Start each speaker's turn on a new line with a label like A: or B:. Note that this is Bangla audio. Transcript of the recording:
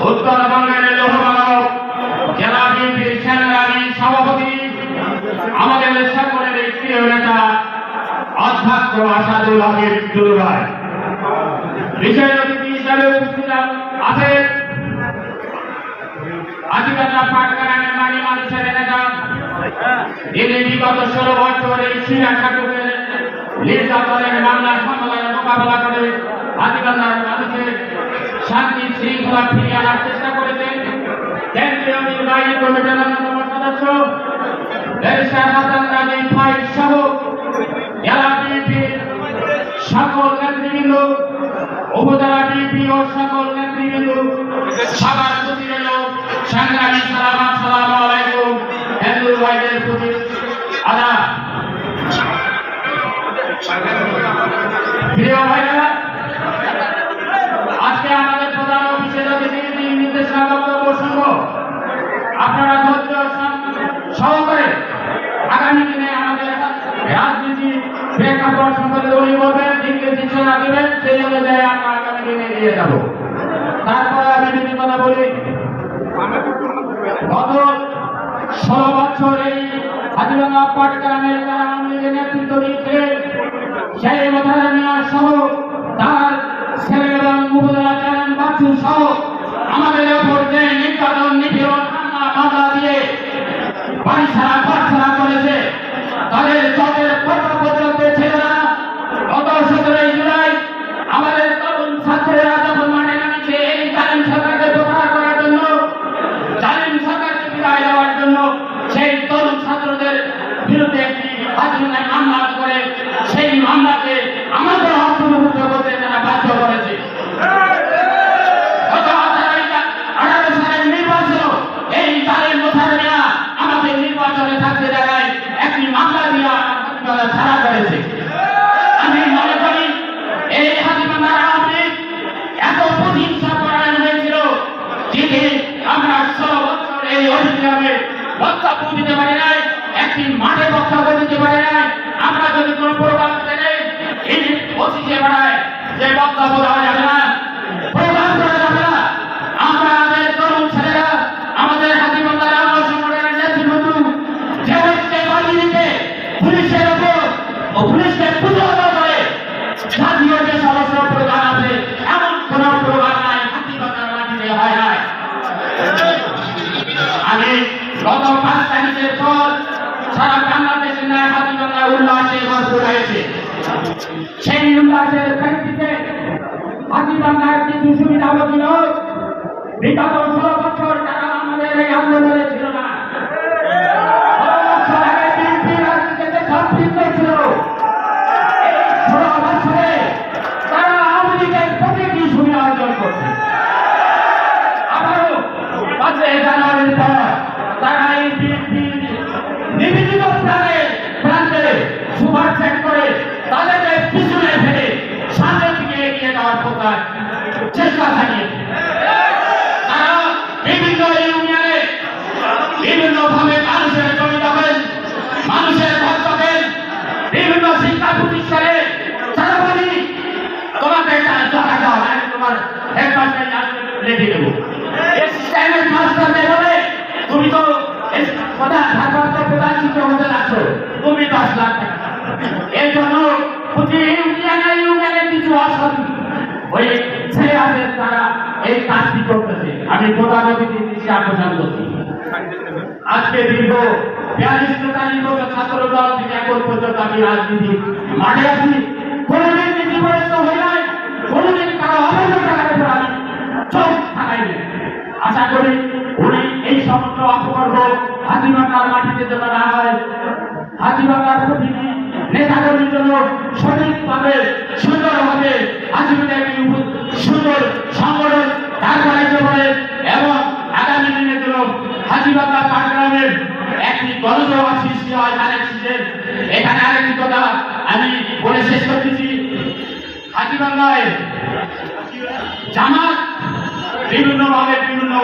A: উত্তরবঙ্গের লোহমানব জেলা বিএনপির সেনাবাহিনী সভাপতি আমাদের সকলের প্রিয় নেতা অধ্যক্ষ আসাদুল হকের দুলু ভাই, বিশেষ অতিথি হিসাবে উপস্থিত আছেন আদিবাসী পাটগ্রামের মানি মানুষের নেতা, যিনি বিগত 16 বছর এই শিয়া শাসকের নির্যাতনের মামলার সমন্বয়ে মোকাবেলা করে আদিবাসী মানুষের শান্তি শৃঙ্খলা ফিরিয়ে আনার চেষ্টা করেছেন। কেন্দ্রীয় নির্বাহী কমিটির অন্যতম সদস্য ব্যারিস্টার হাসান রাজীব ভাই সহ জেলা বিএনপির সকল নেতৃবৃন্দ, উপজেলা বিএনপি ও সকল নেতৃবৃন্দ, সবার প্রতি রইল সংগ্রামী সালাম। আসসালামু আলাইকুম। হিন্দু ভাইদের প্রতি আদাব। প্রিয় ভাইরা, আজকে আমাদের প্রধান অফিসের অতিথি নির্দেশনা বক্তব্য শুনব। আপনারা ধৈর্য সহকারে আগামী দিনে আমাদের রাজনীতি প্রেক্ষাপট সম্পর্কে উনি বলবেন, দিকে দিশা দেবেন, সেই অনুযায়ী আমরা আগামী দিনে এগিয়ে যাব। তারপরে আমি যদি কথা বলি, গত 16 বছর এই হাজিবাঙ্গা পাটগ্রামের যারা আওয়ামী লীগের নেতৃত্ব দিয়েছিলেন, সেই মোতারা মিয়া সহ তার ছেলে এবং উপজেলা চেয়ারম্যান বাচ্চু সহ আমাদের ওপর যে নির্যাতন নিপীড়ন হামলা দিয়ে বাড়ি ছাড়া ঘর ছাড়া করেছে, তাদের চটের কথা পর্যন্ত ছিল না। গত 17 জুলাই আমাদের তরুণ ছাত্রেরা যখন মাঠে নামেছে এই জালিম সরকারকে প্রত্যাহার করার জন্য, জালিম সরকারকে বিদায় দেওয়ার জন্য, সেই তরুণ ছাত্রদের বিরুদ্ধে একটি হাজিরায় মামলা করে সেই মামলাকে আমাদের অন্তর্ভুক্ত করতে তারা বাধ্য করেছে। গত 18 সালের নির্বাচন এই জালিম মোতাবেক আমাদের নির্বাচনে থাকতে জায়গায় একটি মামলা দিয়ে ছাড়া করেছে। আমি মনে করি এই হাজিবান্ধার আওয়ামী লীগ এত প্রতিহিংসা পরায়ণ হয়েছিল, যেটি আমরা 16 বছর এই অধিগ্রামে বক্তব্য দিতে পারি নাই, একটি মাঠে বক্তব্য দিতে পারি নাই। আমরা যদি কোনো প্রোগ্রাম নেই অফিসে বেড়ায় যে বক্তব্য দেওয়া যাবে না, প্রোগ্রাম করা যাবে না। আমাদের তরুণ ছেলেরা আমাদের হাজিবান্ধার আওয়ামী সংগঠনের নেতৃবৃন্দ যে বাড়ি দিতে পুলিশের ওপর ও পুলিশকে পুজো করে জাতীয় যে সমস্ত প্রোগ্রাম আছে, এমন কোন প্রোগ্রাম নাই হাজিবান্ধার মাটিতে হয় নাই। আমি গত 5 তারিখের পর সারা বাংলাদেশের ন্যায় হাজিবান্ধার উল্লাসে ভরপুর হয়েছে। সেই উল্লাসের প্রেক্ষিতে হাজিবান্ধার কিছু সুবিধাভোগী লোক বিগত 16 বছর তারা আমাদের এই আন্দোলনে ছিল না, 16 বছর আগে বিএনপি রাজনীতিতে সম্পৃক্ত ছিল। এই 16 বছরে তারা আওয়ামী লীগের প্রতিটি সুবিধা অর্জন করছে। আবারও 5 জানুয়ারির পর তারা এই বিএনপি নিবেদিত প্রান্তে সুপারসেট করে তাদেরকে পিছনে ফেলে সামনের দিকে এগিয়ে যাওয়ার প্রকার চেষ্টা চালিয়েছে। তারা বিভিন্ন ইউনিয়নে বিভিন্নভাবে মানুষের জমি দখল, মানুষের ঘর দখল, বিভিন্ন শিক্ষা প্রতিষ্ঠানে তারা বলি তোমাকে টাকা দাও, আমি তোমার হেডমাস্টার লেখে দেবো। মাস্টারদের বলে তুমি তো প্রধান শিক্ষক হতে যাচ্ছ, তুমি 10 লাখ টাকা। এর জন্য প্রতি ইউনিয়নে কিছু অসৎ ওই ছেলে আছে, তারা এই কাজটি করতেছে। আমি প্রধান অতিথির দৃষ্টি আকর্ষণ করছি। আজকে দীর্ঘ 42-43 বছর ছাত্র দল থেকে এখন পর্যন্ত আমি রাজনীতি মাঠে আছি, কোনোদিন নীতিগ্রস্ত হই নাই, কোনোদিন কারো অবৈধ টাকার উপর আমি চোখ থাকাইনি। আশা করি উনি এই সমস্ত অপকর্ম হাজিবান্ধার মাটিতে যেন না হয়, হাজিবান্ধার প্রতিটি নেতাকর্মীর জন্য সঠিকভাবে সুন্দরভাবে হাজিবান্ধার একটি সুন্দর সংগঠন দাঁড় করাইতে পারে এবং আগামী দিনের জন্য হাজিবান্ধা পাটগ্রামের একটি গণসভা সৃষ্টি হয়। এখানে আরেকটি কথা আমি বলে শেষ করতেছি, হাজিবান্ধায় জামাত বিভিন্নভাবে বিভিন্ন